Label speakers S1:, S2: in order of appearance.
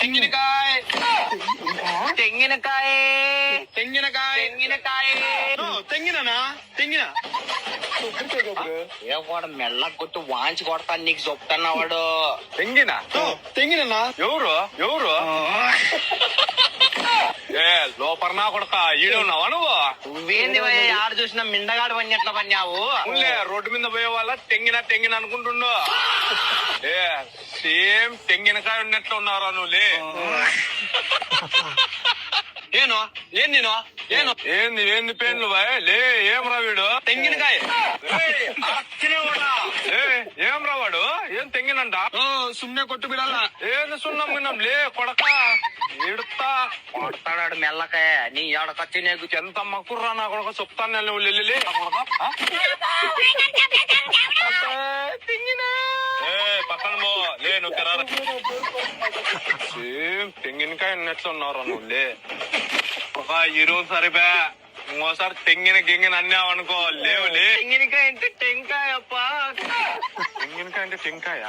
S1: తెంగినకాయ
S2: తెంగినకాయ
S1: తెంగినకాయ
S2: తెంగినకాయ
S1: తెంగిననా తెంగిన
S2: ఏ వాడు మెల్ల కొట్టు వాంచి కొడతాను నీకు చెప్తాను వాడు.
S1: తెంగిన తెంగినన్నా ఎవరు ఎవరు ఏ లోపల కొడక ఈడున్నావా నువ్వు?
S2: నువ్వేంది ఆడ చూసినా మిండగాడు పని ఎట్లా పన్నావు?
S1: రోడ్డు మీద పోయే వాళ్ళ తెంగిన అనుకుంటుండు. ఏ సేమ్ తెంగినకాయ ఉన్నట్లు ఉన్నారా నువ్వులే. ఏను ఏం నేను ఏను ఏంది ఏంది పేర్లు బాయ్ లే. ఏం రా వీడు తెంగినకాయ ఏం రా వాడు ఏం తెంగినంట సుమ్నే కొట్టు బిడాల ఏంది సున్నం విన్నాం లే కొడక ఎడుతా
S2: కొడతాడు మెల్లకాయ నీ ఆడకొచ్చి నీకు
S1: ఎంత మక్కుర్రా నా కొడక చెప్తాను నువ్వు వెళ్ళి పక్కన పో లే నువ్వు సేమ్ తెంగినకాయ ఉన్నట్లు ఉన్నారా నువ్వు లే. ఒక ఇరువు సరిపా ఇంకోసారి తెంగిన గింగిన అన్నావనుకో లేవు లే.
S2: తెంగినకాయ అంటే టెంకాయ అప్ప.
S1: తెంగినకాయ అంటే టెంకాయ